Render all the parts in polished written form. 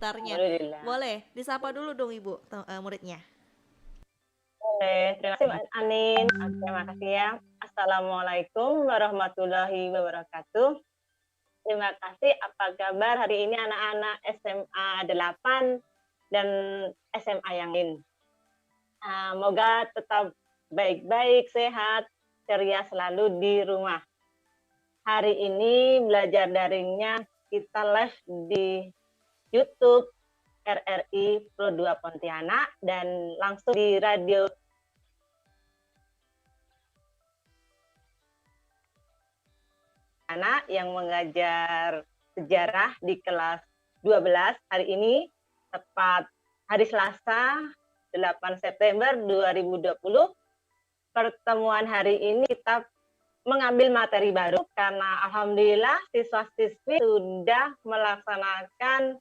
Tarnya. Alhamdulillah. Boleh disapa dulu dong Ibu muridnya. Oke, terima kasih Mbak Anin. Oke, makasih ya. Assalamualaikum warahmatullahi wabarakatuh. Terima kasih. Apa kabar hari ini anak-anak SMA 8 dan SMA yang lain? Semoga tetap baik-baik, sehat, ceria selalu di rumah. Hari ini belajar daringnya kita live di YouTube RRI Pro 2 Pontianak dan langsung di radio anak yang mengajar sejarah di kelas 12 hari ini tepat hari Selasa 8 September 2020. Pertemuan hari ini kita mengambil materi baru karena alhamdulillah siswa-siswi sudah melaksanakan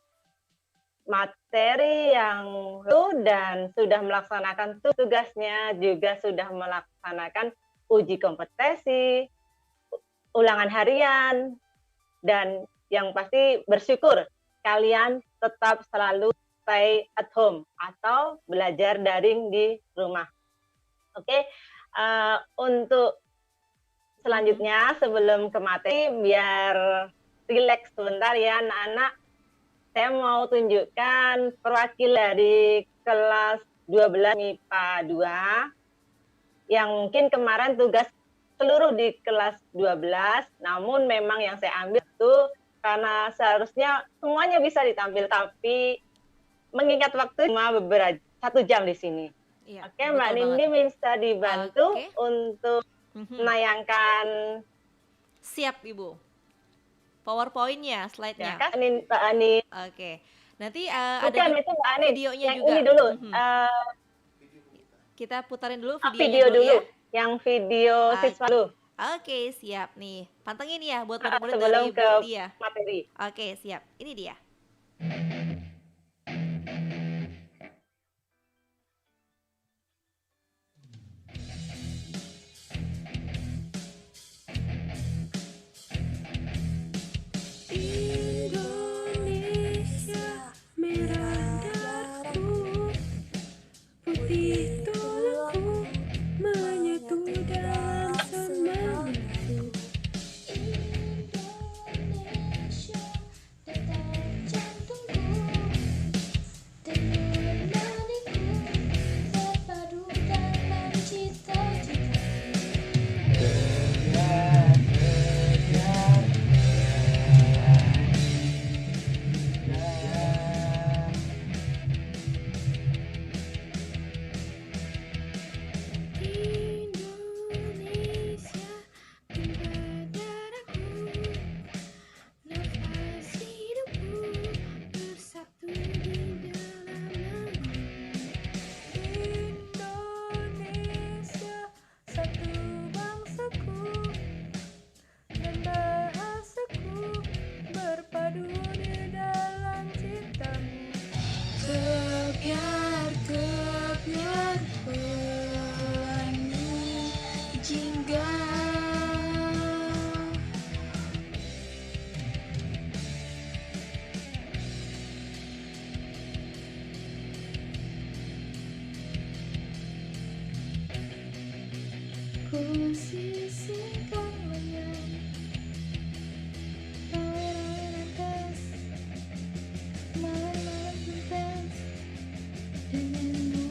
materi yang baru dan sudah melaksanakan tugasnya, juga sudah melaksanakan uji kompetensi, ulangan harian, dan yang pasti bersyukur kalian tetap selalu stay at home atau belajar daring di rumah. Oke, untuk selanjutnya sebelum ke materi biar rileks sebentar ya anak-anak, saya mau tunjukkan perwakilan dari kelas 12 MIPA 2 yang mungkin kemarin tugas seluruh di kelas 12, namun memang yang saya ambil itu karena seharusnya semuanya bisa ditampil, tapi mengingat waktu cuma beberapa 1 jam di sini. Iya, Oke, Mbak Nindi bisa dibantu untuk menayangkan. Siap Ibu. PowerPoint-nya, slide-nya. Ya kan, Mbak Ani. Oke. Nanti Bukan, ada itu Mbak Ani. videonya yang juga. Ini dulu. Kita putarin dulu videonya Video dulu ya. Yang video siswa dulu. Oke, siap nih. Pantengin ya buat murid-murid Sebelum dari ke Ibu Dia. materi. Oke, siap. Ini dia. Indonesia merah darahku, putih tulangku, menyatu dalam semangatku. Indonesia detak jantungku, denyut nadiku, terpadu dalam cita-cita. Indonesia tempat darahku, nafas hidupku bersatu di dalam namamu. Indonesia satu bangsaku dan bahasaku berpadu di dalam cintamu. Kebiar pelangi jingga, ku sisihkan layar rantas, malam-malam pintas denganmu.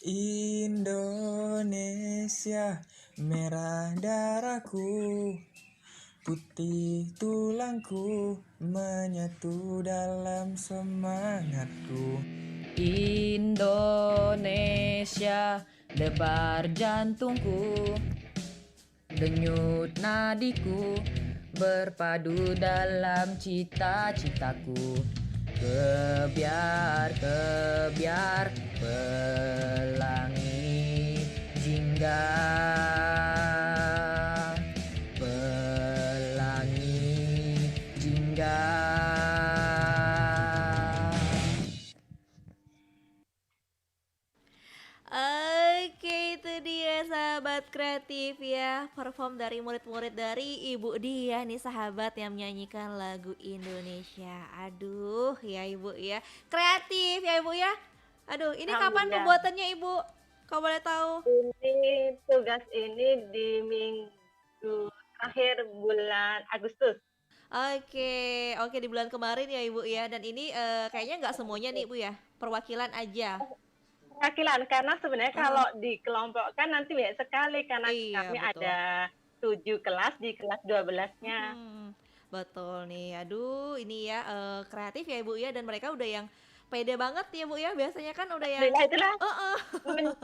Indonesia, merah darahku, putih tulangku, menyatu dalam semangatku. Indonesia, debar jantungku, denyut nadiku, berpadu dalam cita-citaku. Kebiar, kebiar, pelangi jingga, pelangi jingga. Oke, itu dia sahabat kreatif ya, perform dari murid-murid dari Ibu Dia nih sahabat yang menyanyikan lagu Indonesia. Aduh ya Ibu ya, kreatif ya Ibu ya. Aduh, ini kapan Alhamdulillah. pembuatannya Ibu? Kalau boleh tahu? Ini tugas ini di minggu terakhir bulan Agustus. Oke, di bulan kemarin ya Ibu ya. Dan ini kayaknya nggak semuanya nih Ibu ya, perwakilan aja. Perwakilan, karena sebenarnya Uh-huh. kalau dikelompokkan nanti banyak sekali karena Iya kami betul. ada 7 kelas di kelas 12-nya. Betul nih. Aduh, ini ya kreatif ya Ibu ya, dan mereka udah yang pede banget ya Bu ya. Biasanya kan udah yang Alhamdulillah itulah men-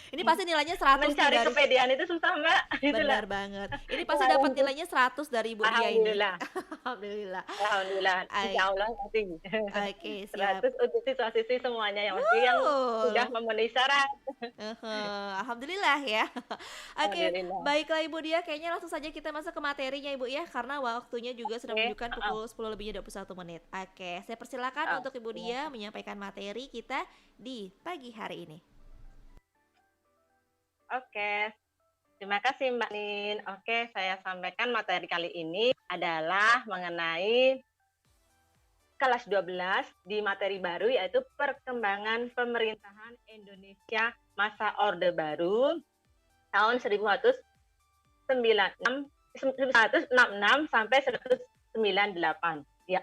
ini pasti nilainya 100 nih mencari dari kepedean itu susah Mbak. Itulah. benar banget. Ini pasti dapat nilainya 100 dari Ibu Dia ini. Alhamdulillah. Alhamdulillah. Alhamdulillah. Insya Ai- Allah nanti Oke, siap. 100 untuk siswa-siswi semuanya yang pasti yang sudah memenuhi syarat. Alhamdulillah ya. Oke, Alhamdulillah. baiklah Ibu Dia, kayaknya langsung saja kita masuk ke materinya Ibu ya, karena waktunya juga sudah Oke, menunjukkan pukul 10 lebihnya 21 menit. Oke, saya persilakan untuk Ibu Dia menyampaikan materi kita di pagi hari ini. Oke, terima kasih Mbak Nin. Oke, saya sampaikan materi kali ini adalah mengenai kelas 12 di materi baru, yaitu perkembangan pemerintahan Indonesia masa Orde Baru tahun 1166 sampai 1198. Ya.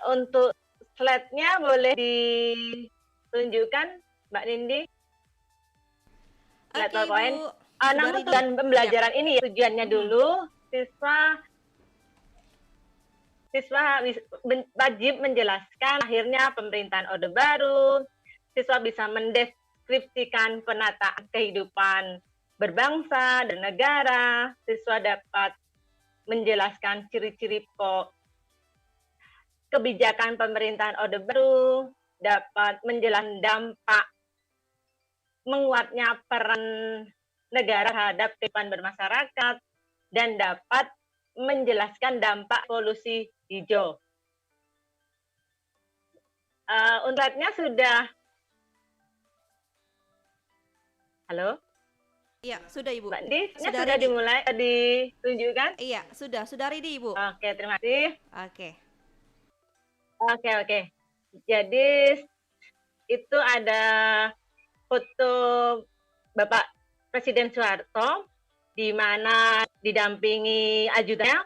Untuk slide-nya boleh ditunjukkan Mbak Nindi. Oke, PowerPoint. Ibu. Namun Sudah ready. tujuan pembelajaran ini ya, tujuannya dulu siswa wajib menjelaskan akhirnya pemerintahan Orde Baru. Siswa bisa mendeskripsikan penataan kehidupan berbangsa dan negara. Siswa dapat menjelaskan ciri-ciri pokok kebijakan pemerintahan Orde Baru, dapat menjelaskan dampak menguatnya peran negara terhadap kehidupan bermasyarakat, dan dapat menjelaskan dampak polusi hijau. Unratnya sudah. Halo? Iya, sudah Ibu. Mbak Di, Sudah sudah ready. dimulai ditunjukkan? Iya, sudah ready Ibu. Oke, terima kasih. Oke. Oke. Jadi itu ada foto Bapak Presiden Soeharto di mana didampingi ajudannya.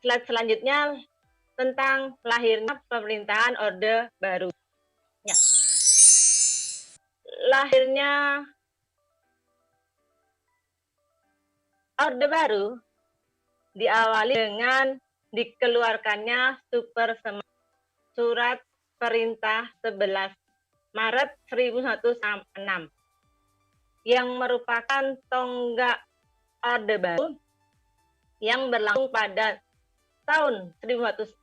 Slide selanjutnya tentang lahirnya pemerintahan Orde Baru. Ya. Lahirnya Orde Baru diawali dengan dikeluarkannya Surat Perintah 11 Maret 1166 yang merupakan tonggak Orde Baru yang berlangsung pada tahun 1166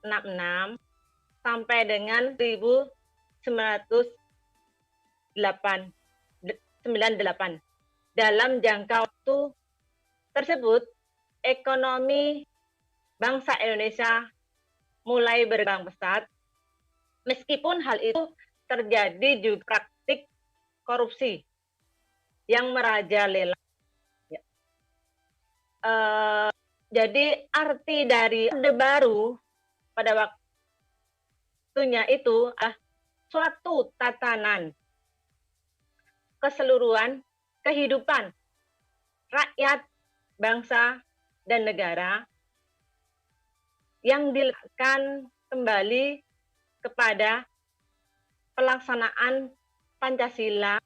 sampai dengan 1998. Dalam jangka waktu tersebut, ekonomi bangsa Indonesia mulai berkembang pesat. Meskipun hal itu terjadi juga praktik korupsi yang merajalela. Jadi arti dari Orde Baru pada waktunya itu adalah suatu tatanan keseluruhan kehidupan rakyat, bangsa, dan negara yang dilakukan kembali kepada pelaksanaan Pancasila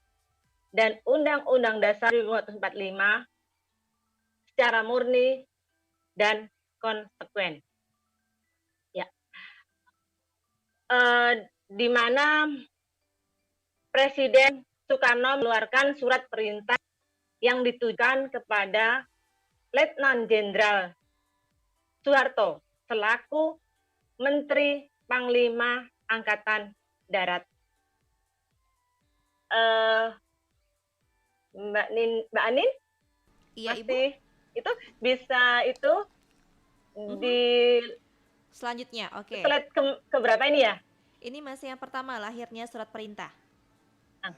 dan Undang-Undang Dasar 1945 secara murni dan konsekuen. Ya, di mana Presiden Soekarno mengeluarkan surat perintah yang ditujukan kepada Letnan Jenderal Soeharto selaku Menteri Panglima Angkatan Darat. Mbak Anin, Iya, Ibu. masih itu bisa itu di Selanjutnya, oke. slide ke berapa ini ya? Ini masih yang pertama, lahirnya surat perintah. Ah.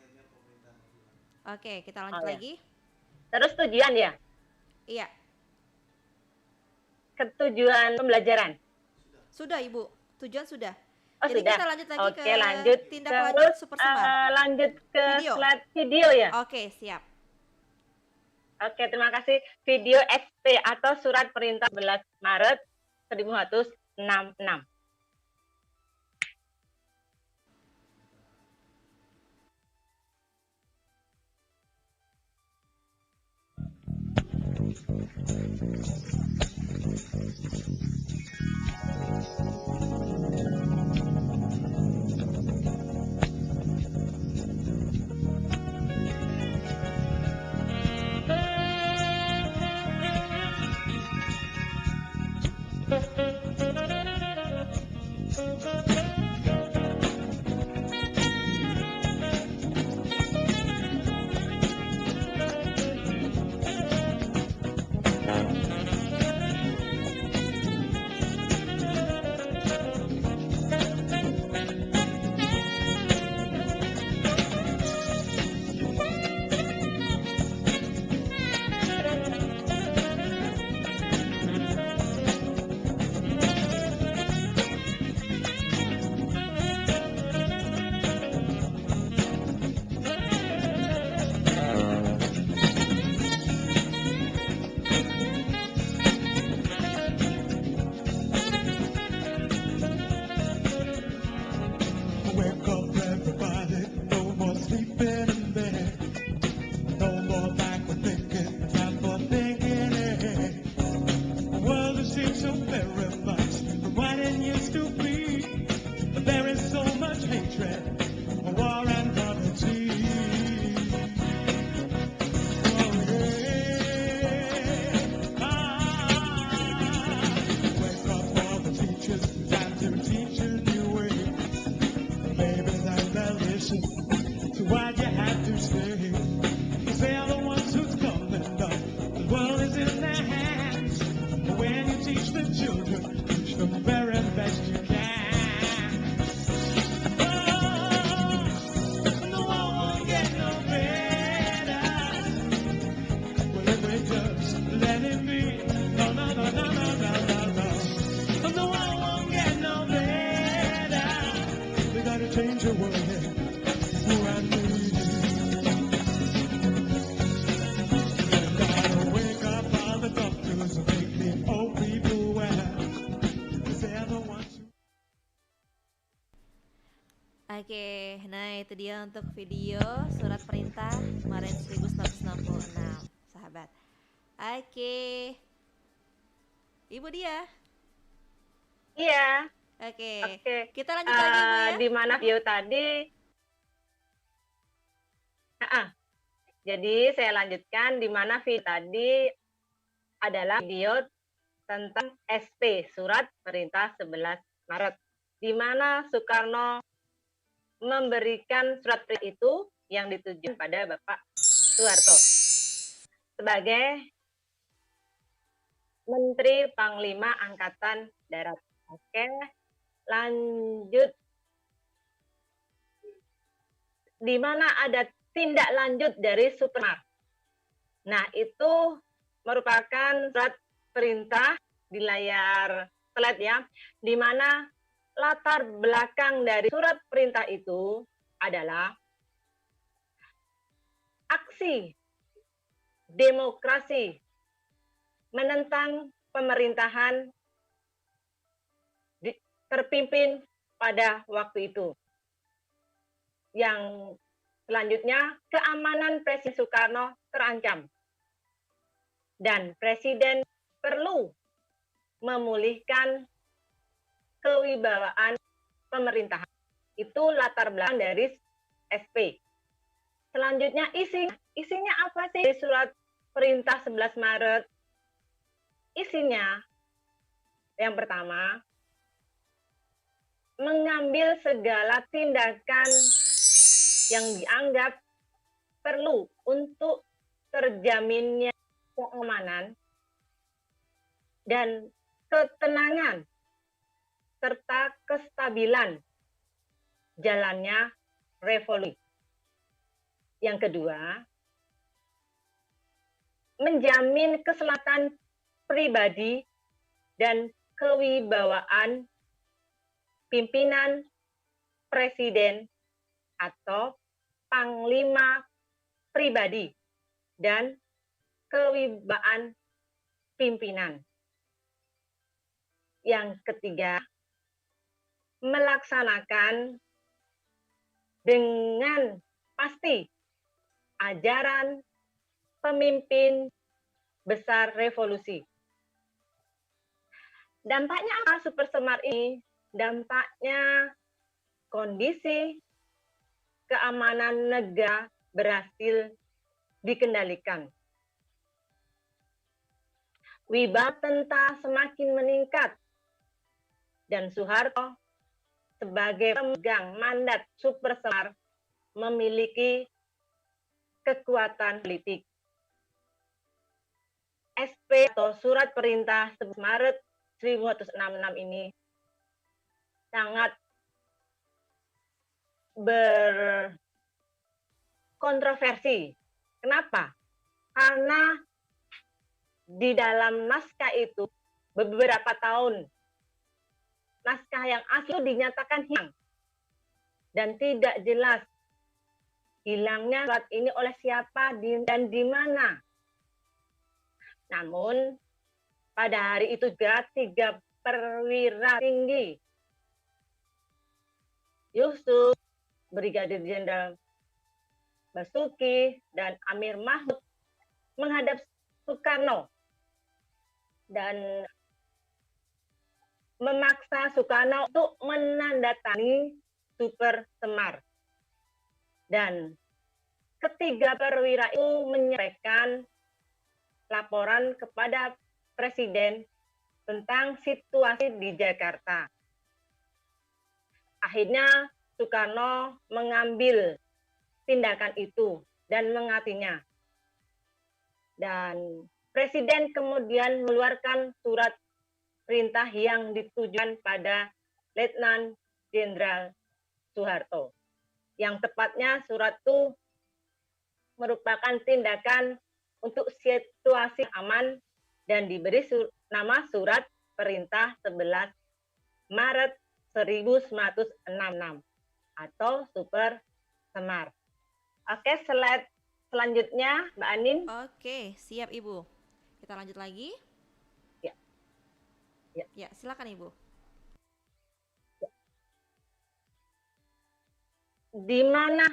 Oke, kita lanjut Oh, ya. lagi. Terus tujuan ya, Iya, ketujuan pembelajaran. sudah Ibu. Tujuan sudah. Oh, Jadi sudah. kita lanjut lagi Oke, ke lanjut. tindak Terus lanjut Super Semar. lanjut ke Video. slide video ya. Oke, siap. Oke, terima kasih. Video SP atau Surat Perintah 11 Maret 1966. Wake up, everybody. No more sleeping in bed. No more backward thinking. Time for thinking ahead. The world has changed so very much from what it used to be. But there is so much hatred, war and poverty. Oh, yeah. Wake up, all the teachers. Time to teach a new way. Baby, they'll listen to what you have to say. 'Cause they are the ones who's coming up. The world is in their hands. But when you teach the children, teach them the very best you can. Oh, no, I won't get no better. Well, if we just let it be. No, no, no, no, no, no, no, no. No, I won't get no better. We gotta change the world, you and me. Gotta wake up all the doctors and make the old people well. 'Cause they're the ones who... Oke, nah itu dia untuk video surat perintah kemarin 1966, sahabat. Oke. Ibu dia. Iya. Oke. Oke. Kita lanjut lagi Ibu ya. Di mana video tadi? Jadi saya lanjutkan di mana video tadi adalah video tentang SP, Surat Perintah 11 Maret, di mana Soekarno memberikan surat perintah itu yang ditujukan pada Bapak Soeharto sebagai Menteri Panglima Angkatan Darat. Oke, lanjut. Di mana ada tindak lanjut dari Supermar. Nah, itu merupakan surat perintah di layar slide ya, di mana latar belakang dari surat perintah itu adalah aksi demokrasi menentang pemerintahan terpimpin pada waktu itu. yang selanjutnya, keamanan Presiden Soekarno terancam. Dan Presiden perlu memulihkan kewibawaan pemerintahan. Itu latar belakang dari SP. Selanjutnya isinya apa sih di surat perintah 11 Maret? Isinya yang pertama, mengambil segala tindakan yang dianggap perlu untuk terjaminnya keamanan dan ketenangan serta kestabilan jalannya revolusi. Yang kedua, menjamin keselamatan pribadi dan kewibawaan pimpinan presiden atau panglima pribadi dan kewibawaan pimpinan. Yang ketiga, melaksanakan dengan pasti ajaran pemimpin besar revolusi. Dampaknya apa Super Semar ini? Dampaknya kondisi keamanan negara berhasil dikendalikan. Wibawa tentara semakin meningkat dan Soeharto sebagai pemegang mandat Super Semar memiliki kekuatan politik. SP atau Surat Perintah 11 Maret 1966 ini sangat berkontroversi. Kenapa? Karena di dalam naskah itu beberapa tahun naskah yang asli dinyatakan hilang dan tidak jelas hilangnya surat ini oleh siapa dan di mana. Namun pada hari itu juga 3 perwira tinggi Yusuf, Brigadir Jenderal Basuki, dan Amir Mahmud menghadap Soekarno dan memaksa Soekarno untuk menandatangani Super Semar. Dan ketiga perwira itu menyampaikan laporan kepada Presiden tentang situasi di Jakarta. Akhirnya Soekarno mengambil tindakan itu dan mengatinya. Dan Presiden kemudian mengeluarkan surat perintah yang ditujukan pada Letnan Jenderal Soeharto. Yang tepatnya surat itu merupakan tindakan untuk situasi aman dan diberi nama Surat Perintah 11 Maret 1966 atau Super Semar. Oke, slide selanjutnya Mbak Anin. Oke, siap Ibu. Kita lanjut lagi. Ya. Ya. Ya, silakan Ibu. Di mana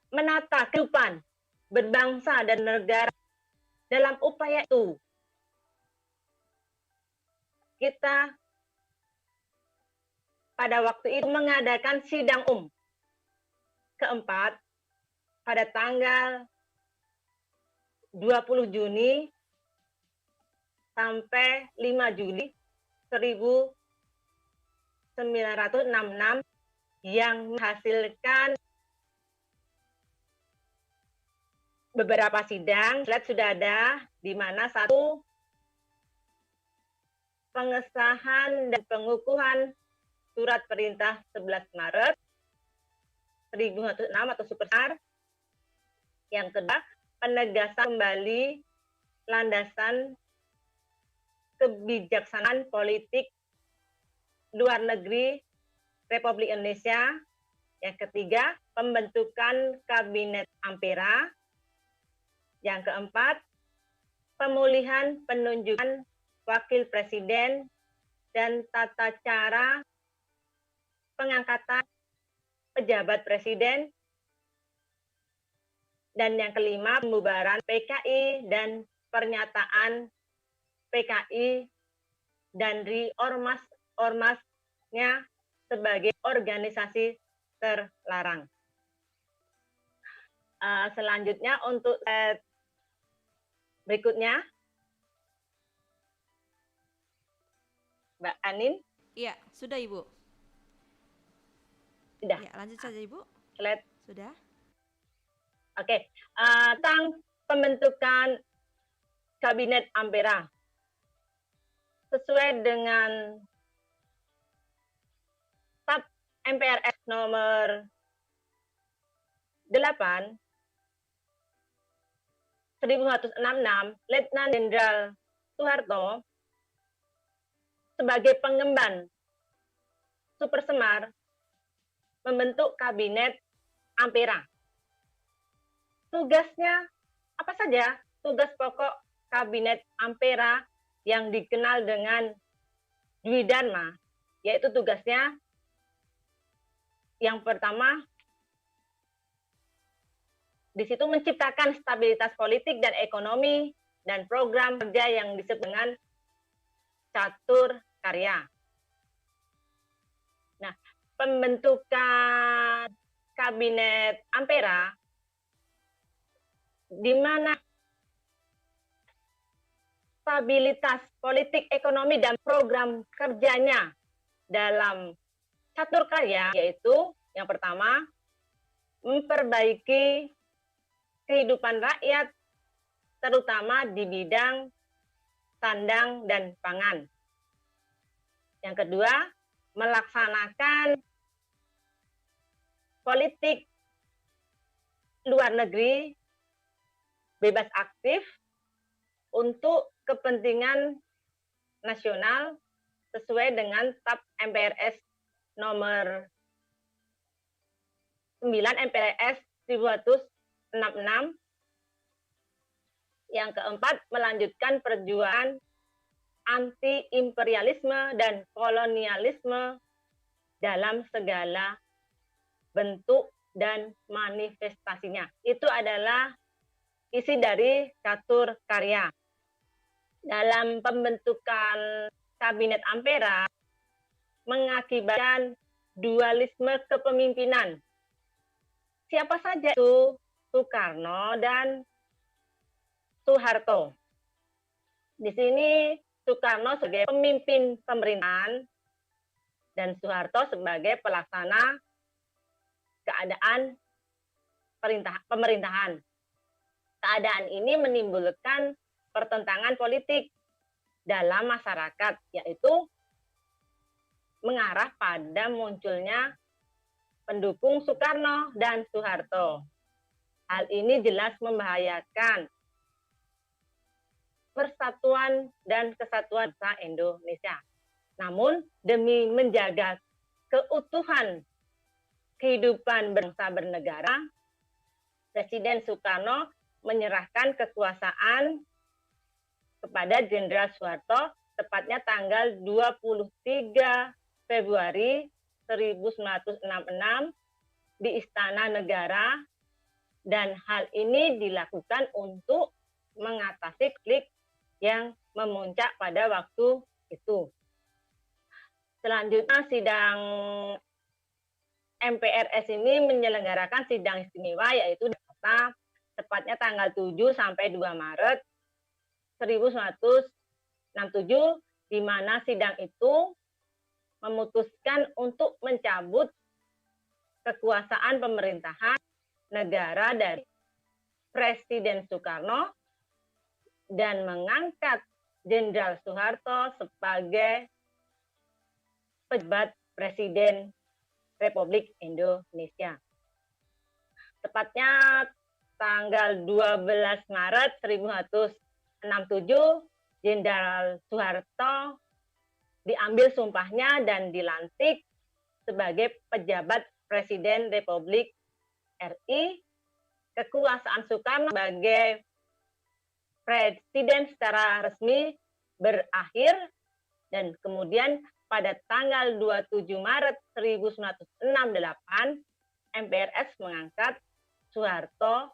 menata kehidupan berbangsa dan negara. Dalam upaya itu, kita pada waktu itu mengadakan sidang keempat pada tanggal 20 Juni sampai 5 Juli 1966 yang menghasilkan beberapa sidang. Slide sudah ada, di mana satu, pengesahan dan pengukuhan Surat Perintah 11 Maret 1966 atau Super Semar. Yang kedua, penegasan kembali landasan kebijaksanaan politik luar negeri Republik Indonesia. Yang ketiga, pembentukan Kabinet Ampera. Yang keempat, pemulihan penunjukan wakil presiden dan tata cara pengangkatan pejabat presiden, dan yang kelima pembubaran PKI dan pernyataan PKI dan ormasnya sebagai organisasi terlarang. Selanjutnya untuk slide berikutnya, Mbak Anin. Iya, sudah Ibu. Sudah. Ya, lanjut saja Ibu. Slide. Sudah. Oke, tentang pembentukan Kabinet Ampera. Sesuai dengan TAP MPRS nomor 8 1166, Letnan Jenderal Soeharto sebagai pengemban Super Semar membentuk Kabinet Ampera. Tugasnya apa saja? Tugas pokok Kabinet Ampera yang dikenal dengan Dwi Dharma, yaitu tugasnya yang pertama, di situ menciptakan stabilitas politik dan ekonomi dan program kerja yang disebut dengan catur karya. Nah, pembentukan Kabinet Ampera di mana stabilitas politik, ekonomi, dan program kerjanya dalam catur karya, yaitu yang pertama, memperbaiki kehidupan rakyat, terutama di bidang sandang dan pangan. Yang kedua, melaksanakan politik luar negeri bebas aktif untuk kepentingan nasional sesuai dengan TAP MPRS nomor 9 MPRS 1166. Yang keempat, melanjutkan perjuangan anti-imperialisme dan kolonialisme dalam segala bentuk dan manifestasinya. Itu adalah isi dari catur karya. Dalam pembentukan Kabinet Ampera mengakibatkan dualisme kepemimpinan. Siapa saja itu? Soekarno dan Soeharto. Di sini Soekarno sebagai pemimpin pemerintahan dan Soeharto sebagai pelaksana keadaan pemerintahan. Keadaan ini menimbulkan pertentangan politik dalam masyarakat, yaitu mengarah pada munculnya pendukung Soekarno dan Soeharto. Hal ini jelas membahayakan persatuan dan kesatuan bangsa Indonesia. Namun, demi menjaga keutuhan kehidupan bangsa bernegara, Presiden Soekarno menyerahkan kekuasaan kepada Jenderal Soeharto tepatnya tanggal 23 Februari 1966 di Istana Negara, dan hal ini dilakukan untuk mengatasi konflik yang memuncak pada waktu itu. Selanjutnya sidang MPRS ini menyelenggarakan sidang istimewa yaitu di Jakarta tepatnya tanggal 7 sampai 2 Maret 1967, di mana sidang itu memutuskan untuk mencabut kekuasaan pemerintahan negara dari Presiden Soekarno dan mengangkat Jenderal Soeharto sebagai pejabat Presiden Republik Indonesia. Tepatnya tanggal 12 Maret 1967, Jenderal Soeharto diambil sumpahnya dan dilantik sebagai pejabat Presiden Republik RI. Kekuasaan Soekarno sebagai presiden secara resmi berakhir, dan kemudian pada tanggal 27 Maret 1968 MPRS mengangkat Soeharto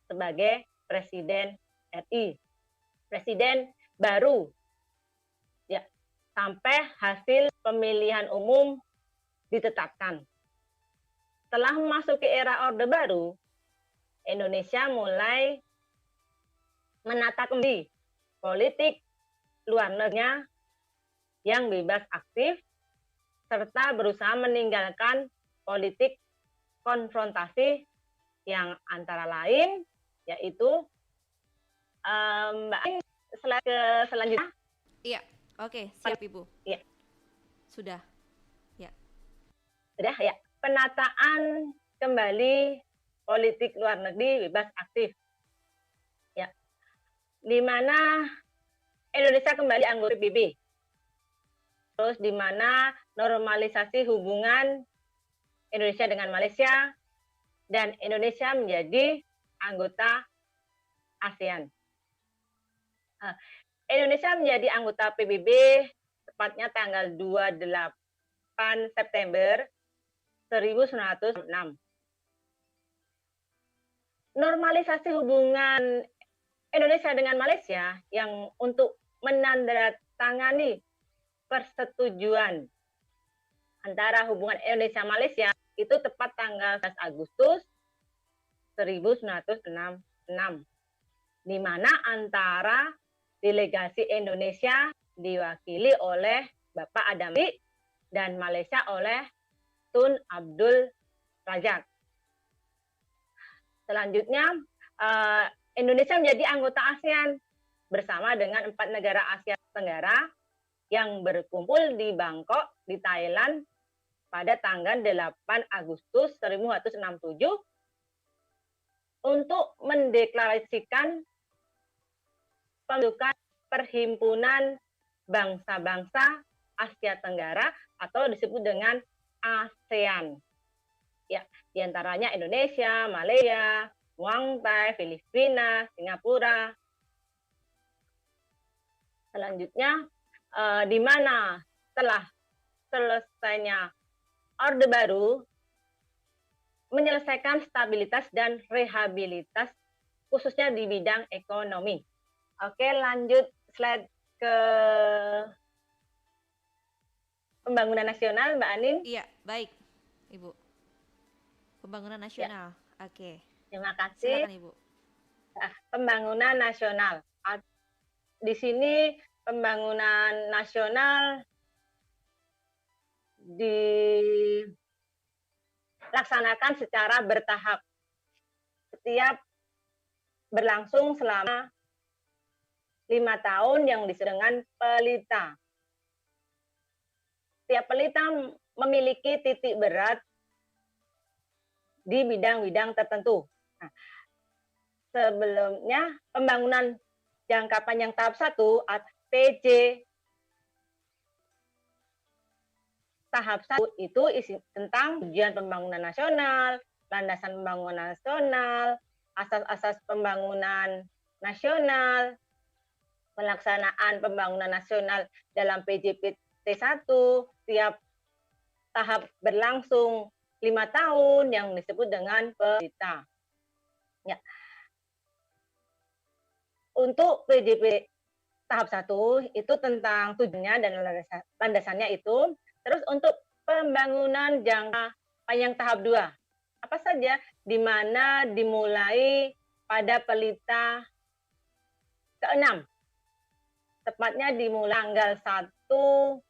sebagai Presiden RI. Presiden baru. Ya, sampai hasil pemilihan umum ditetapkan. Setelah memasuki era Orde Baru, Indonesia mulai menata kembali politik luar negerinya yang bebas aktif, serta berusaha meninggalkan politik konfrontasi yang antara lain yaitu Mbak Ain, slide ke selanjutnya. Iya, oke, siap Ibu. Iya. Sudah. Sudah ya, penataan kembali politik luar negeri bebas aktif. Ya. Di mana Indonesia kembali anggota PBB. Terus di mana normalisasi hubungan Indonesia dengan Malaysia dan Indonesia menjadi anggota ASEAN. Indonesia menjadi anggota PBB tepatnya tanggal 28 September 1906. Normalisasi hubungan Indonesia dengan Malaysia yang untuk menandatangani persetujuan antara hubungan Indonesia-Malaysia itu tepat tanggal 11 Agustus 1906, di mana antara delegasi Indonesia diwakili oleh Bapak Adamli dan Malaysia oleh Tun Abdul Razak. Selanjutnya, Indonesia menjadi anggota ASEAN bersama dengan 4 negara Asia Tenggara yang berkumpul di Bangkok, di Thailand pada tanggal 8 Agustus 1967 untuk mendeklarasikan pembentukan Perhimpunan Bangsa-Bangsa Asia Tenggara atau disebut dengan ASEAN. Ya, diantaranya Indonesia, Malaysia, Muang Thai, Filipina, Singapura. Selanjutnya, di mana setelah selesainya Orde Baru menyelesaikan stabilitas dan rehabilitas khususnya di bidang ekonomi. Oke, lanjut slide ke pembangunan nasional, Mbak Anin. Iya, baik, Ibu. Pembangunan nasional. Oke. Terima kasih. Silakan Ibu. Pembangunan nasional. Di sini pembangunan nasional dilaksanakan secara bertahap. Setiap berlangsung selama 5 tahun yang disebut dengan pelita. Setiap pelita memiliki titik berat di bidang-bidang tertentu. Nah, sebelumnya pembangunan jangka panjang tahap 1 atau PJ tahap 1 itu isi tentang tujuan pembangunan nasional, landasan pembangunan nasional, asas-asas pembangunan nasional, pelaksanaan pembangunan nasional dalam PJPT 1, tiap tahap berlangsung 5 tahun yang disebut dengan pelita. Ya. Untuk PJP tahap 1 itu tentang tujuannya dan landasannya itu. Terus untuk pembangunan jangka panjang tahap 2, apa saja di mana dimulai pada pelita ke-6. Tepatnya dimulai tanggal 1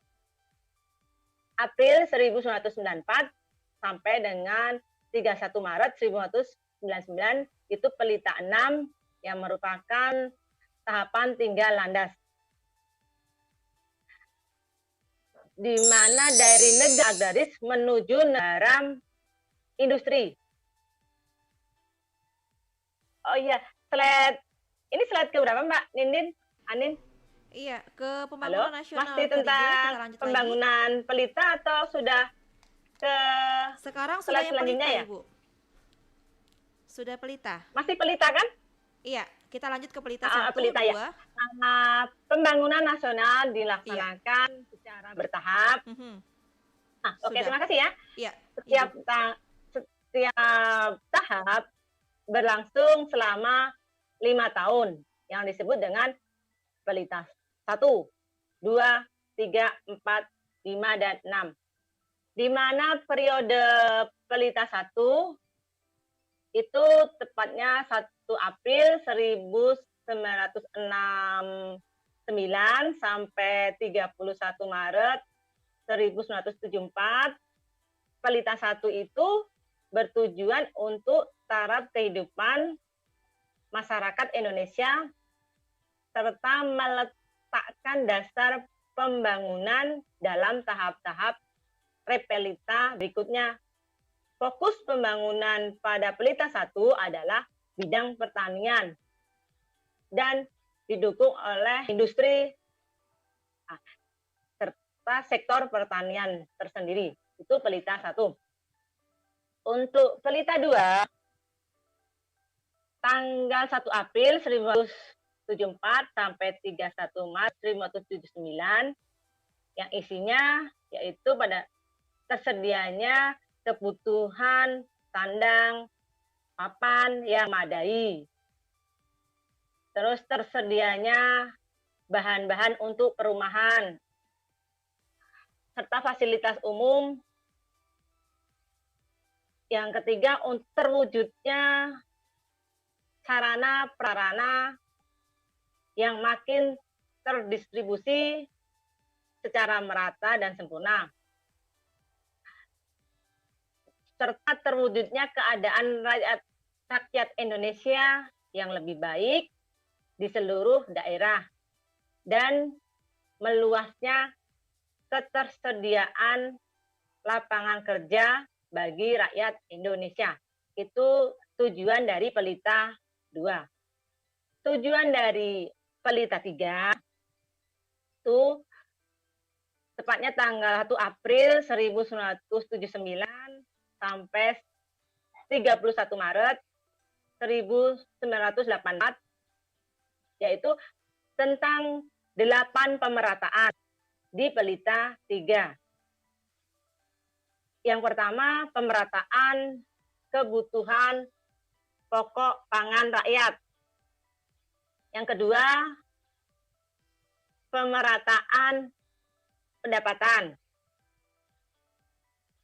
April 1994 sampai dengan 31 Maret 1999 itu pelita 6 yang merupakan tahapan tinggal landas. Di mana dari negara agraris menuju negara industri. Oh iya, ini slide ke berapa Mbak Nindin? Anin? Iya, ke pembangunan nasional. Masih tadi, tentang kita lanjut pembangunan lagi. pelita atau sudah ke Sekarang sudah slide yang selanjutnya pelita, ya? Ibu. Sudah pelita. Masih pelita kan? Iya, kita lanjut ke pelita Pelita 1, ya. Pembangunan nasional dilaksanakan secara bertahap. Mhm. Oke, Sudah. terima kasih ya. Iya, Setiap Setiap tahap berlangsung selama 5 tahun yang disebut dengan pelita 1, 2, 3, 4, 5, dan 6. Di mana periode pelita 1 itu tepatnya 1 April 1969 sampai 31 Maret 1974. Pelita 1 itu bertujuan untuk taraf kehidupan masyarakat Indonesia serta meletakkan dasar pembangunan dalam tahap-tahap repelita berikutnya. Fokus pembangunan pada pelita 1 adalah bidang pertanian dan didukung oleh industri serta sektor pertanian tersendiri. Itu pelita 1. Untuk pelita 2, tanggal 1 April 1974 sampai 31 Maret 1979, yang isinya yaitu pada tersedianya kebutuhan sandang, papan yang memadai. Terus tersedianya bahan-bahan untuk perumahan, serta fasilitas umum. Yang ketiga, terwujudnya sarana prasarana yang makin terdistribusi secara merata dan sempurna, serta terwujudnya keadaan rakyat Indonesia yang lebih baik di seluruh daerah, dan meluasnya ketersediaan lapangan kerja bagi rakyat Indonesia. Itu tujuan dari pelita 2. Tujuan dari pelita 3 itu tepatnya tanggal 1 April 1979 sampai 31 Maret 1984, yaitu tentang 8 pemerataan di pelita 3. Yang pertama, pemerataan kebutuhan pokok pangan rakyat. Yang kedua, pemerataan pendapatan.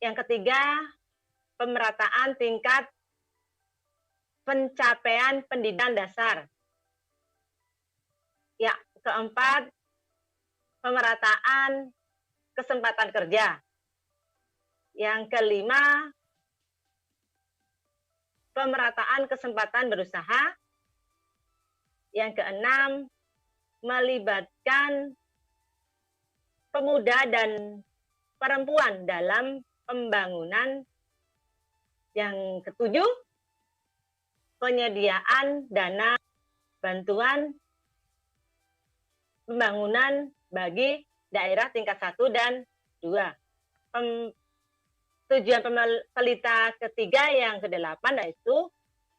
Yang ketiga, pemerataan tingkat pencapaian pendidikan dasar. Ya, keempat, pemerataan kesempatan kerja. Yang kelima, pemerataan kesempatan berusaha. Yang keenam, melibatkan pemuda dan perempuan dalam pembangunan. Yang ketujuh, penyediaan dana bantuan pembangunan bagi daerah tingkat 1 dan 2. Tujuan pelita ketiga yang ke-8 yaitu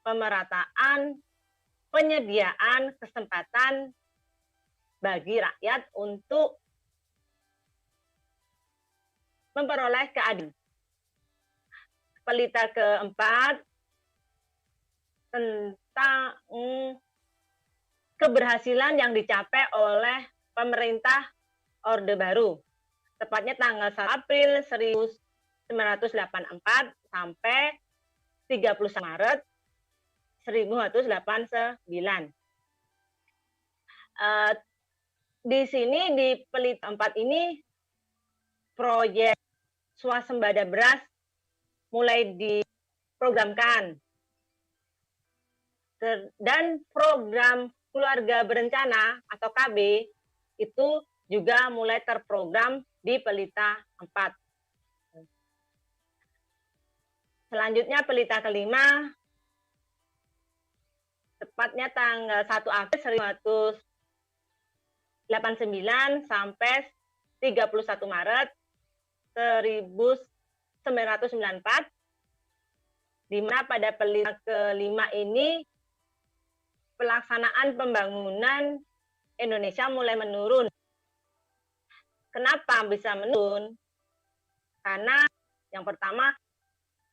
pemerataan penyediaan kesempatan bagi rakyat untuk memperoleh keadilan. Pelita keempat tentang keberhasilan yang dicapai oleh pemerintah Orde Baru, tepatnya tanggal 1 April 1984 sampai 31 Maret 1989. Di sini di pelita 4 ini proyek swasembada beras mulai diprogramkan, dan program keluarga berencana atau KB itu juga mulai terprogram di pelita 4. Selanjutnya pelita kelima, tepatnya tanggal 1 April 1989 sampai 31 Maret 1994, di mana pada pelita kelima ini pelaksanaan pembangunan Indonesia mulai menurun. Kenapa bisa menurun? Karena yang pertama,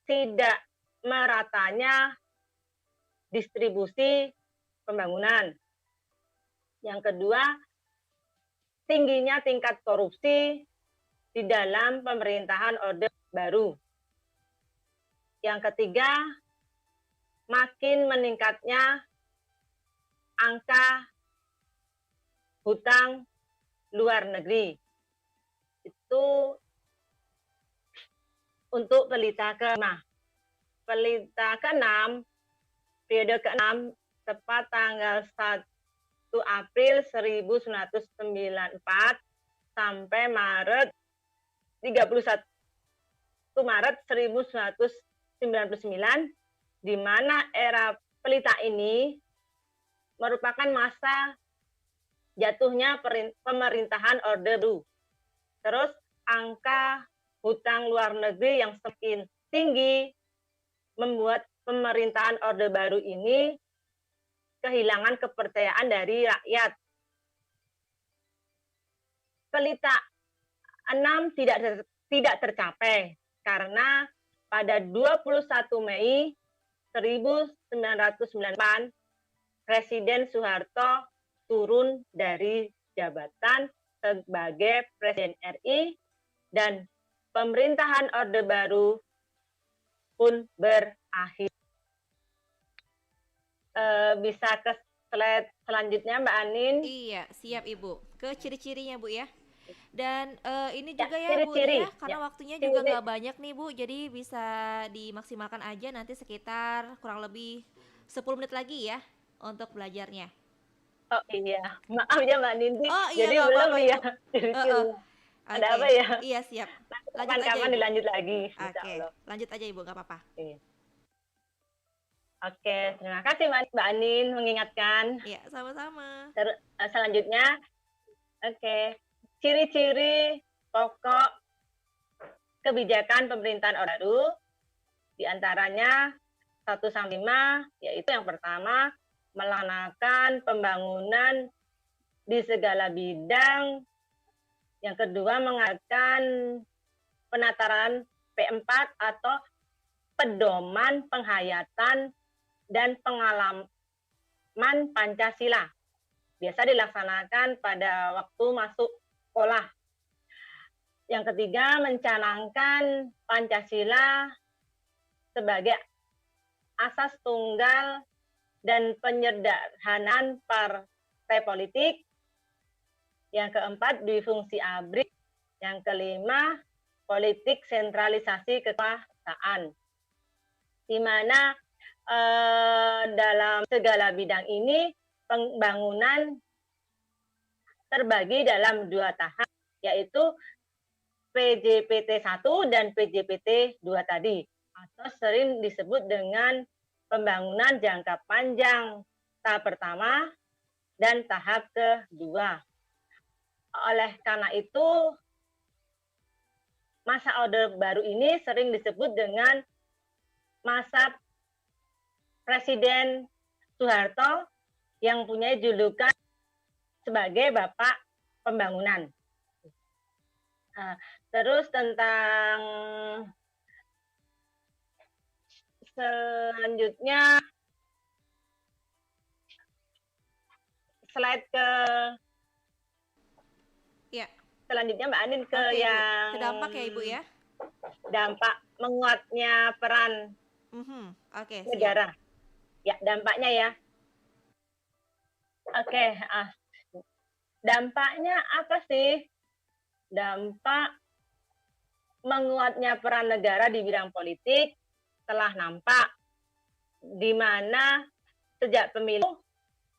tidak meratanya distribusi pembangunan. Yang kedua, tingginya tingkat korupsi di dalam pemerintahan Orde Baru. Yang ketiga, makin meningkatnya angka hutang luar negeri. Itu untuk pelita ke-6. Pelita ke-6, periode ke-6, tepat tanggal 1 April 1994 sampai 31 Maret 1999, di mana era pelita ini merupakan masa jatuhnya pemerintahan Orde Baru. Terus angka hutang luar negeri yang semakin tinggi membuat pemerintahan Orde Baru ini kehilangan kepercayaan dari rakyat. Pelita 6 tidak tercapai karena pada 21 Mei 1998 Presiden Soeharto turun dari jabatan sebagai Presiden RI dan pemerintahan Orde Baru pun berakhir. Bisa ke slide selanjutnya, Mbak Anin. Iya, siap Ibu. Ke ciri-cirinya Bu ya. Dan ini Ya, juga ya Bu ciri-ciri. ya, karena Ya, waktunya juga ciri. nggak banyak nih Bu, jadi bisa dimaksimalkan aja nanti sekitar kurang lebih 10 menit lagi ya untuk belajarnya. Oh iya, maaf ya Mbak Nindi. Oh iya Jadi nggak belum apa-apa ya Ibu. ciri-cirinya. Ada Oke, apa ya? iya siap. Lanjut aja Kapan-kapan Ibu. dilanjut lagi, insya Oke, Allah. lanjut aja Ibu, nggak apa-apa. Oke, terima kasih Mbak Anin mengingatkan. Iya, sama-sama. Selanjutnya, ciri-ciri pokok kebijakan pemerintahan Orde Baru, diantaranya 1-5, yaitu yang pertama, melaksanakan pembangunan di segala bidang. Yang kedua, mengadakan penataran P4 atau pedoman penghayatan dan pengalaman Pancasila. Biasa dilaksanakan pada waktu masuk sekolah. Yang ketiga, mencanangkan Pancasila sebagai asas tunggal dan penyederhanaan partai politik. Yang keempat, difungsi ABRI. Yang kelima, politik sentralisasi kekuasaan. Di mana dalam segala bidang ini pembangunan terbagi dalam 2 tahap, yaitu PJPT 1 dan PJPT 2 tadi, atau sering disebut dengan pembangunan jangka panjang tahap pertama dan tahap kedua. Oleh karena itu, masa Orde Baru ini sering disebut dengan masa Presiden Soeharto yang punya julukan sebagai Bapak Pembangunan. Terus tentang selanjutnya, slide ke Iya. selanjutnya Mbak Anin ke Oke, Ibu. yang Ke dampak ya Ibu ya. dampak menguatnya peran Oke, siap. negara. Ya, dampaknya ya. Oke, dampaknya apa sih? Dampak menguatnya peran negara di bidang politik telah nampak, di mana sejak pemilu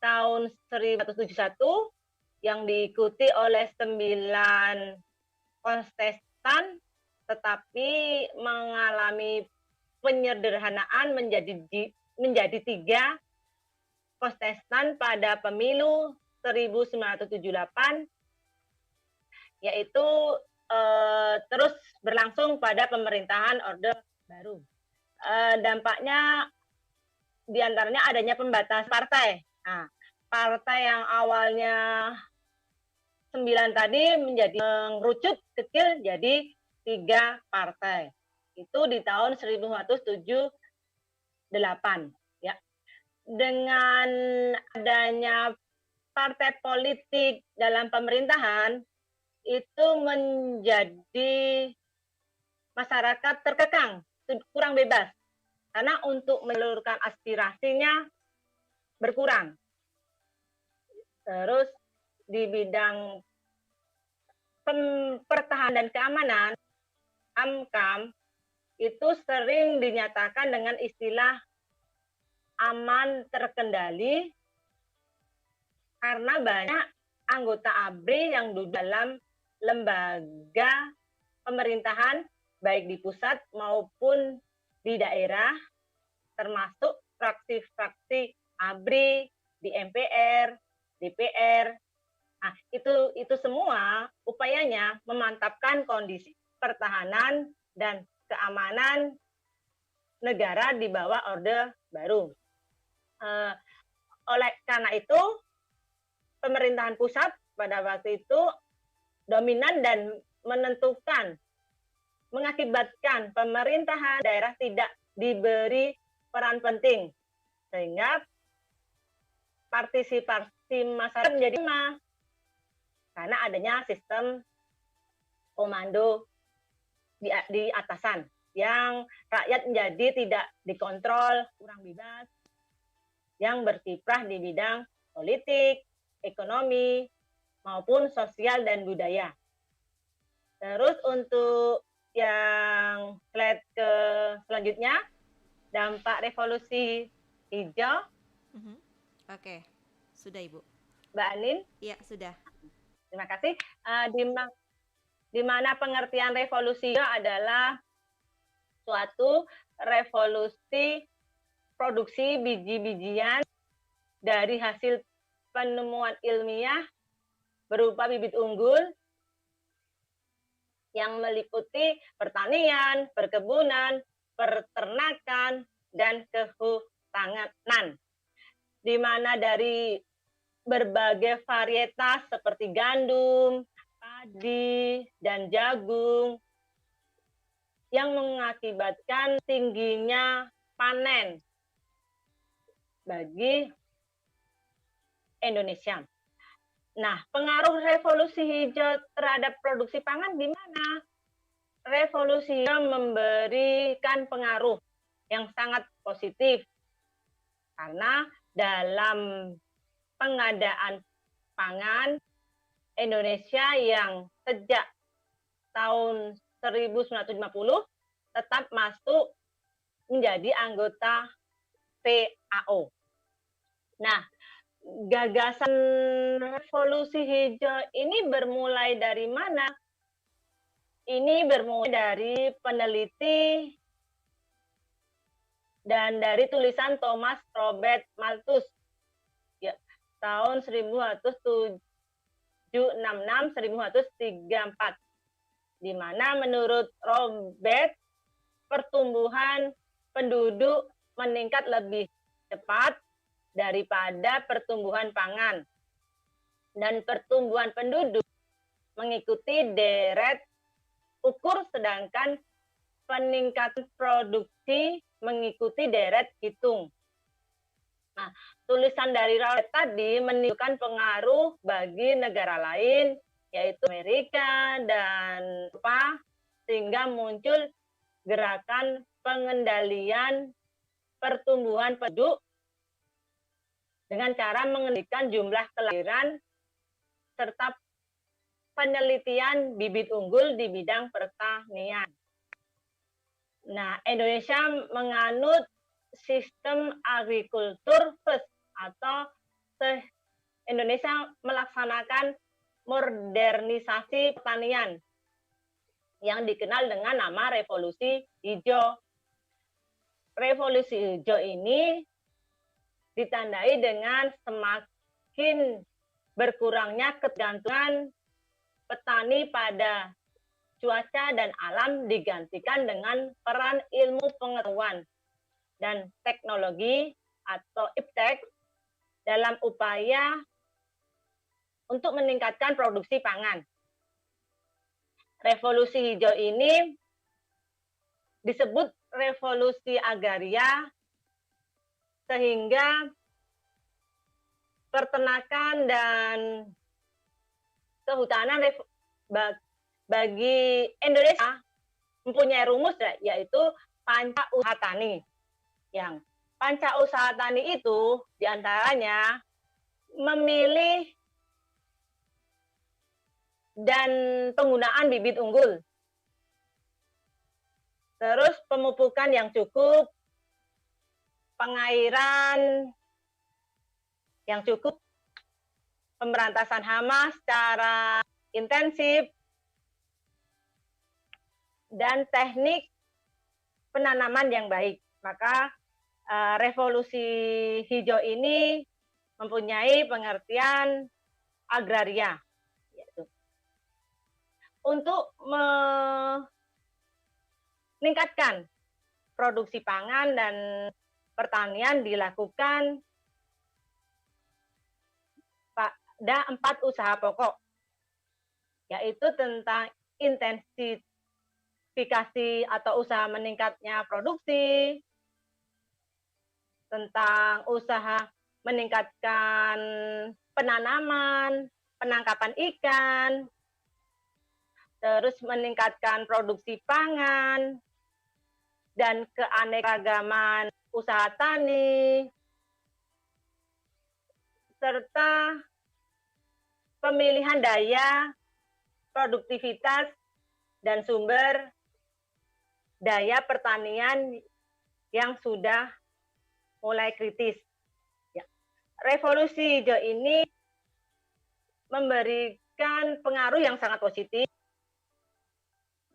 tahun 1971 yang diikuti oleh 9 kontestan, tetapi mengalami penyederhanaan menjadi 3 kontestan pada pemilu 1978, yaitu terus berlangsung pada pemerintahan Orde Baru. Dampaknya diantaranya adanya pembatasan partai. Nah, partai yang awalnya 9 tadi menjadi mengerucut kecil jadi 3 partai. Itu di tahun 1978. ya. Dengan adanya partai politik dalam pemerintahan itu menjadi masyarakat terkekang, kurang bebas. Karena untuk menelurkan aspirasinya berkurang. Terus di bidang pertahanan dan keamanan, AMKAM itu sering dinyatakan dengan istilah aman terkendali karena banyak anggota ABRI yang duduk dalam lembaga pemerintahan baik di pusat maupun di daerah, termasuk fraksi-fraksi ABRI di MPR, DPR. Nah, itu semua upayanya memantapkan kondisi pertahanan dan keamanan negara di bawah Orde Baru. Oleh karena itu, pemerintahan pusat pada waktu itu dominan dan menentukan, mengakibatkan pemerintahan daerah tidak diberi peran penting, sehingga partisipasi masyarakat menjadi lemah karena adanya sistem komando di atasan yang rakyat menjadi tidak dikontrol, kurang bebas, yang berkiprah di bidang politik, ekonomi, maupun sosial dan budaya. Terus untuk yang slide ke selanjutnya, dampak revolusi hijau. Oke, sudah Ibu. Mbak Anin? Iya, sudah. Terima kasih. Di mana pengertian revolusi hijau adalah suatu revolusi produksi biji-bijian dari hasil penemuan ilmiah berupa bibit unggul yang meliputi pertanian, perkebunan, peternakan, dan kehutanan. Di mana dari berbagai varietas seperti gandum, padi, dan jagung yang mengakibatkan tingginya panen bagi Indonesia. Nah, pengaruh revolusi hijau terhadap produksi pangan gimana? Revolusi hijau memberikan pengaruh yang sangat positif karena dalam pengadaan pangan Indonesia yang sejak tahun 1950 tetap masuk menjadi anggota FAO. Nah, gagasan revolusi hijau ini bermulai dari mana? Ini bermulai dari peneliti dan dari tulisan Thomas Robert Malthus ya, tahun 1866-1834, di mana menurut Robert pertumbuhan penduduk meningkat lebih cepat daripada pertumbuhan pangan, dan pertumbuhan penduduk mengikuti deret ukur, sedangkan peningkatan produksi mengikuti deret hitung. Nah, tulisan dari Robert tadi menunjukkan pengaruh bagi negara lain, yaitu Amerika dan Eropa, sehingga muncul gerakan pengendalian pertumbuhan penduduk dengan cara mengendalikan jumlah kelahiran serta penelitian bibit unggul di bidang pertanian. Nah, Indonesia menganut sistem agrikultur first atau Indonesia melaksanakan modernisasi pertanian yang dikenal dengan nama revolusi hijau. Revolusi hijau ini ditandai dengan semakin berkurangnya ketergantungan petani pada cuaca dan alam, digantikan dengan peran ilmu pengetahuan dan teknologi atau iptek dalam upaya untuk meningkatkan produksi pangan. Revolusi hijau ini disebut revolusi agraria sehingga peternakan dan kehutanan bagi Indonesia mempunyai rumus yaitu panca usaha tani. Yang panca usaha tani itu diantaranya memilih dan penggunaan bibit unggul, terus pemupukan yang cukup, pengairan yang cukup, pemberantasan hama secara intensif, dan teknik penanaman yang baik. Maka revolusi hijau ini mempunyai pengertian agraria, yaitu untuk meningkatkan produksi pangan dan pertanian dilakukan pada 4 usaha pokok, yaitu tentang intensifikasi atau usaha meningkatnya produksi, tentang usaha meningkatkan penanaman, penangkapan ikan, terus meningkatkan produksi pangan, dan keanekaragaman usaha tani, serta pemilihan daya, produktivitas, dan sumber daya pertanian yang sudah mulai kritis. Ya. Revolusi hijau ini memberikan pengaruh yang sangat positif,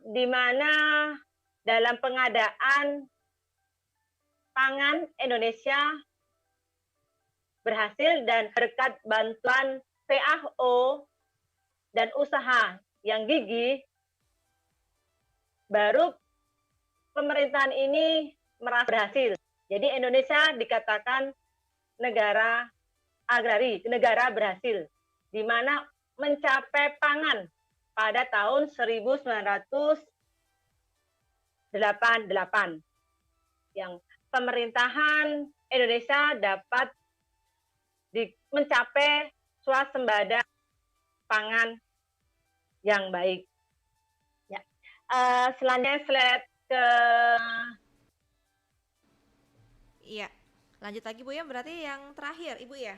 di mana dalam pengadaan pangan Indonesia berhasil, dan berkat bantuan PAO dan usaha yang gigih, baru pemerintahan ini merasa berhasil. Jadi Indonesia dikatakan negara agrari, negara berhasil, di mana mencapai pangan pada tahun 1988, yang pemerintahan Indonesia dapat mencapai swasembada pangan yang baik. Ya. Selanjutnya slide ke Iya, lanjut lagi Bu ya, berarti yang terakhir Ibu ya?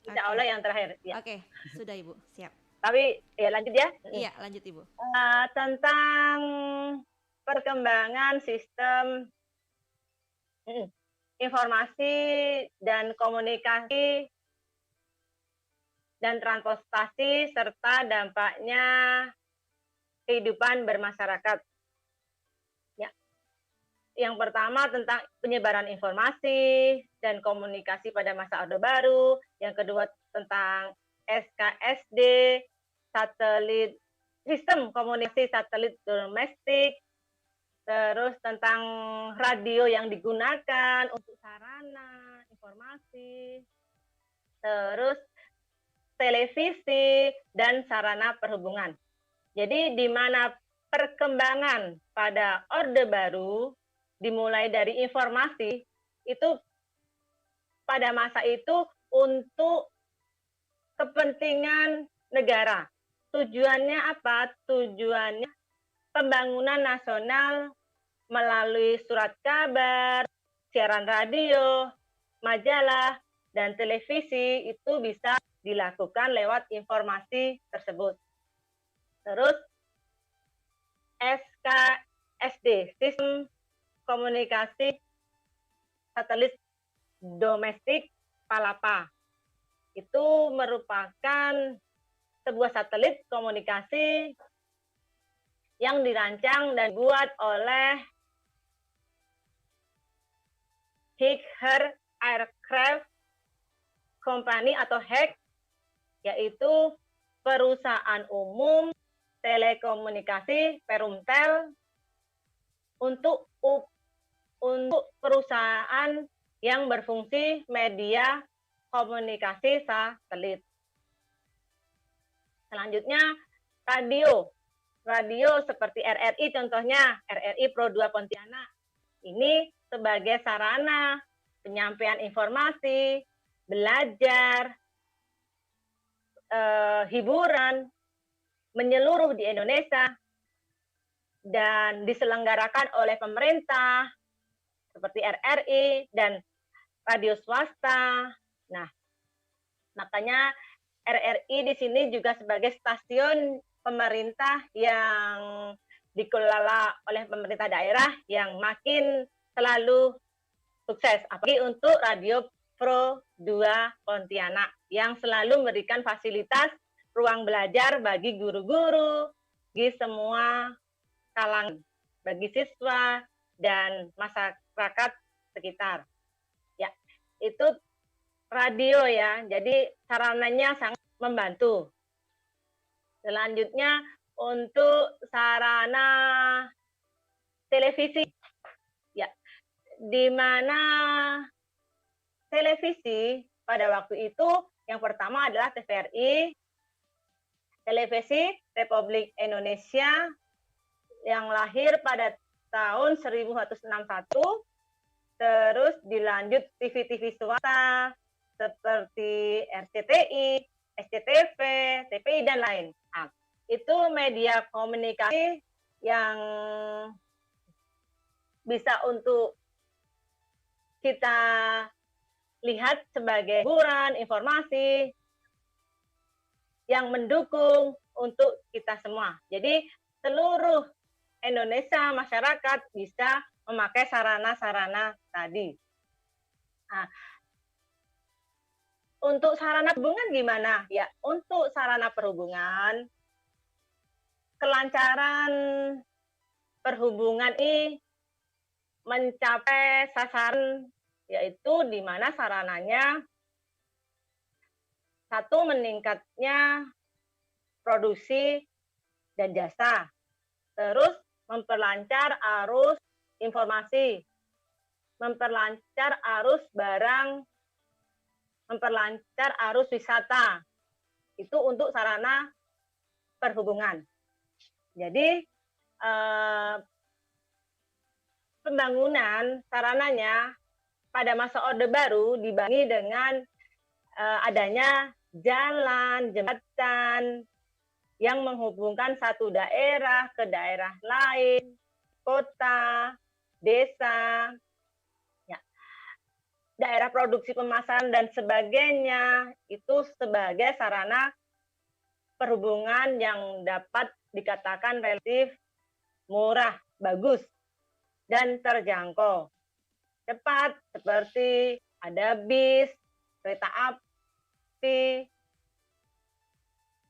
Insya Allah yang terakhir. Ya. Oke, sudah Ibu, siap. Tapi ya lanjut ya. Iya, lanjut Ibu. Tentang perkembangan sistem informasi dan komunikasi dan transportasi serta dampaknya kehidupan bermasyarakat. Ya. Yang pertama tentang penyebaran informasi dan komunikasi pada masa Orde Baru. Yang kedua tentang SKSD, satelit, sistem komunikasi satelit domestik. Terus tentang radio yang digunakan untuk sarana informasi. Terus televisi dan sarana perhubungan. Jadi di mana perkembangan pada Orde Baru dimulai dari informasi, itu pada masa itu untuk kepentingan negara. Tujuannya apa? Tujuannya pembangunan nasional melalui surat kabar, siaran radio, majalah, dan televisi itu bisa dilakukan lewat informasi tersebut. Terus SKSD, Sistem Komunikasi Satelit Domestik Palapa. Itu merupakan sebuah satelit komunikasi yang dirancang dan dibuat oleh Higher Aircraft Company atau HAC, yaitu perusahaan umum telekomunikasi Perumtel untuk perusahaan yang berfungsi media komunikasi satelit. Selanjutnya radio. Radio seperti RRI, contohnya RRI Pro 2 Pontianak. Ini sebagai sarana penyampaian informasi, belajar, hiburan menyeluruh di Indonesia dan diselenggarakan oleh pemerintah seperti RRI dan radio swasta. Nah, makanya RRI di sini juga sebagai stasiun pemerintah yang dikelola oleh pemerintah daerah yang makin selalu sukses. Apalagi untuk Radio Pro 2 Pontianak yang selalu memberikan fasilitas ruang belajar bagi guru-guru, bagi semua kalangan, bagi siswa dan masyarakat sekitar. Ya, itu radio ya. Jadi sarananya sangat membantu. Selanjutnya untuk sarana televisi. Ya, di mana televisi pada waktu itu yang pertama adalah TVRI, Televisi Republik Indonesia yang lahir pada tahun 1961, terus dilanjut TV-TV swasta seperti RCTI, SCTV, TPI, dan lain. Nah, itu media komunikasi yang bisa untuk kita lihat sebagai hiburan, informasi yang mendukung untuk kita semua. Jadi seluruh Indonesia, masyarakat bisa memakai sarana-sarana tadi. Nah, untuk sarana perhubungan gimana? Ya, untuk sarana perhubungan, kelancaran perhubungan ini mencapai sasaran, yaitu di mana sarananya satu, meningkatnya produksi dan jasa, terus memperlancar arus informasi, memperlancar arus barang, memperlancar arus wisata. Itu untuk sarana perhubungan. Jadi pembangunan sarananya pada masa Orde Baru dibangun dengan adanya jalan, jembatan yang menghubungkan satu daerah ke daerah lain, kota, desa, ya, daerah produksi pemasaran dan sebagainya, itu sebagai sarana perhubungan yang dapat dikatakan relatif murah, bagus, dan terjangkau. Cepat seperti ada bis, kereta api,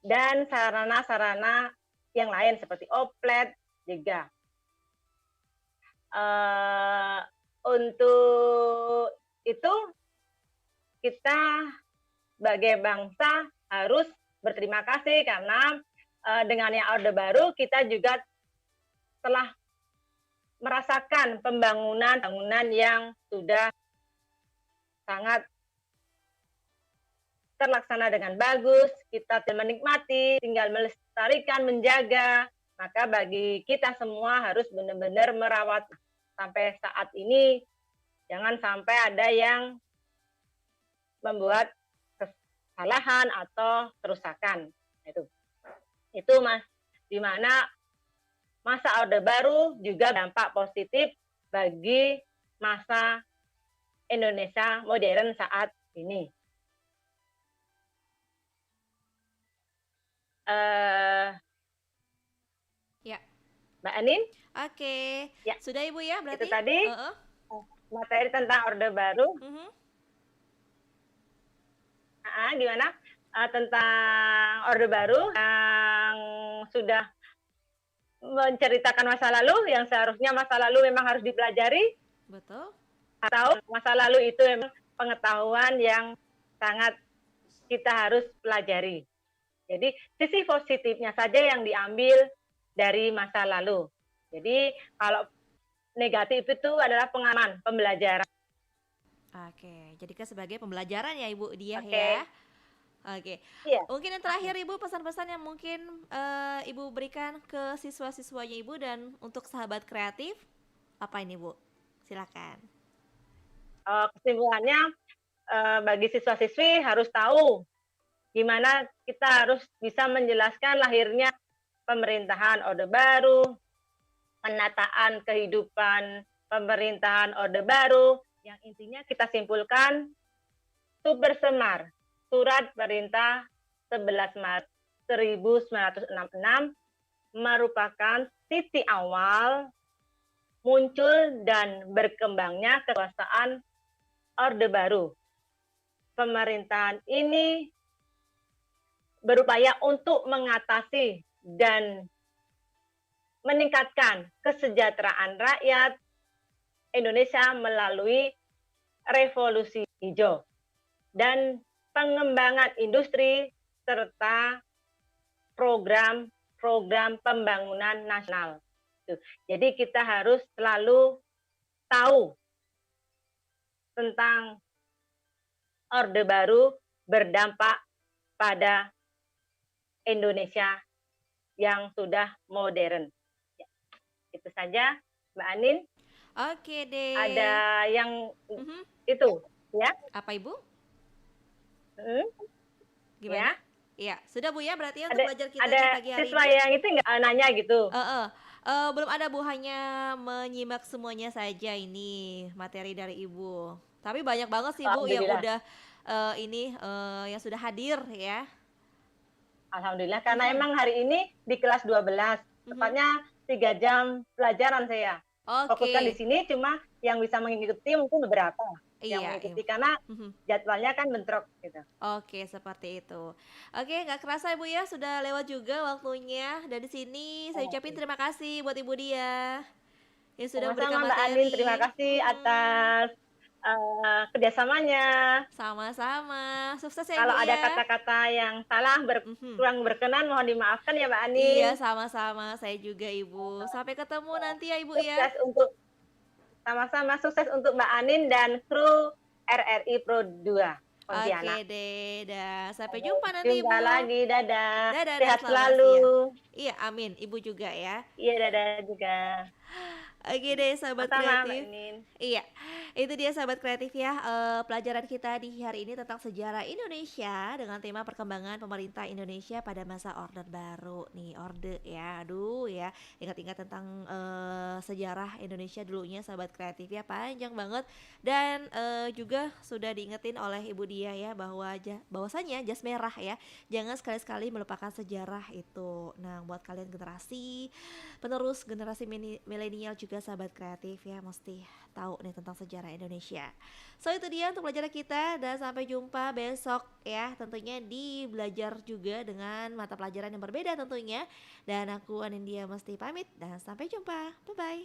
dan sarana-sarana yang lain seperti oplet juga. Untuk itu kita sebagai bangsa harus berterima kasih karena dengannya Orde Baru kita juga telah merasakan pembangunan yang sudah sangat terlaksana dengan bagus, kita menikmati, tinggal melestarikan, menjaga. Maka bagi kita semua harus benar-benar merawat sampai saat ini, jangan sampai ada yang membuat kesalahan atau kerusakan. Itu Mas, di mana masa Orde Baru juga dampak positif bagi masa Indonesia modern saat ini. Ya. Mbak Anin? Oke. Ya. Sudah Ibu ya berarti? Itu tadi materi tentang Orde Baru. Gimana? Tentang Orde Baru yang sudah menceritakan masa lalu yang seharusnya masa lalu memang harus dipelajari. Betul. Atau masa lalu itu memang pengetahuan yang sangat kita harus pelajari. Jadi sisi positifnya saja yang diambil dari masa lalu. Jadi kalau negatif itu adalah pengalaman, pembelajaran. Oke, jadikan sebagai pembelajaran ya Ibu Diah Oke. ya. Oke. Iya. Mungkin yang terakhir Ibu, pesan-pesan yang mungkin Ibu berikan ke siswa-siswanya Ibu dan untuk sahabat kreatif, apa ini Bu? Silakan. Kesimpulannya, bagi siswa-siswi harus tahu gimana kita harus bisa menjelaskan lahirnya pemerintahan Orde Baru, penataan kehidupan pemerintahan Orde Baru, yang intinya kita simpulkan Super Semar, Surat Perintah 11 Maret 1966 merupakan titik awal muncul dan berkembangnya kekuasaan Orde Baru. Pemerintahan ini berupaya untuk mengatasi dan meningkatkan kesejahteraan rakyat Indonesia melalui revolusi hijau dan pengembangan industri serta program-program pembangunan nasional. Jadi kita harus selalu tahu tentang Orde Baru berdampak pada Indonesia yang sudah modern. Ya, itu saja, Mbak Anin. Oke deh. Ada yang Mhm. itu, ya? Apa Ibu? Hmm, Gimana? ya. Iya, sudah Bu ya berarti ya untuk belajar kita Ada di pagi hari siswa ini. yang itu nggak nanya gitu. Belum ada Bu, hanya menyimak semuanya saja ini materi dari Ibu. Tapi banyak banget sih Bu yang Alhamdulillah. udah yang sudah hadir ya. Alhamdulillah, karena emang hari ini di kelas 12, tepatnya 3 jam pelajaran saya. Fokuskan di Oke. sini, cuma yang bisa mengikuti mungkin beberapa yang Iya, mengikuti iya. karena Mhm. jadwalnya kan bentrok gitu. Oke, seperti itu. Oke, nggak kerasa Ibu ya, sudah lewat juga waktunya. Dan di sini saya ucapin terima kasih buat Ibu Dia yang sudah memberikan Sama-sama Mbak Anin, terima materi. kasih atas kerjasamanya. Sama-sama. Sukses ya Kalau Ibu ada ya. kata-kata yang salah, Mhm. kurang berkenan, mohon dimaafkan ya Mbak Anin. Iya, sama-sama. Saya juga Ibu. Sampai ketemu nanti ya Ibu ya. Sukses untuk sama-sama, sukses untuk Mbak Anin dan kru RRI Pro 2 Pontianak. Oke deh, dah. Sampai jumpa nanti Jumpa Ibu. lagi, dadah. Dadah dan Sehat selamat selalu. siang. Iya, amin. Ibu juga ya. Iya, dadah juga. Oke deh, sahabat Sama Mbak kreatif. Anin. Iya, itu dia sahabat kreatif ya, pelajaran kita di hari ini tentang sejarah Indonesia dengan tema perkembangan pemerintah Indonesia pada masa Orde Baru nih, Orde ya, aduh ya, ingat-ingat tentang sejarah Indonesia dulunya sahabat kreatif ya, panjang banget dan juga sudah diingetin oleh Ibu Dia ya bahwasanya jas merah ya, jangan sekali-sekali melupakan sejarah itu. Nah, buat kalian generasi penerus generasi milenial juga sahabat kreatif ya, mesti tahu nih tentang sejarah Indonesia. So itu dia untuk pelajaran kita dan sampai jumpa besok ya, tentunya di belajar juga dengan mata pelajaran yang berbeda tentunya. Dan aku Anindya mesti pamit dan sampai jumpa. Bye bye.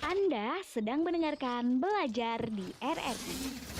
Anda sedang mendengarkan Belajar di RRI.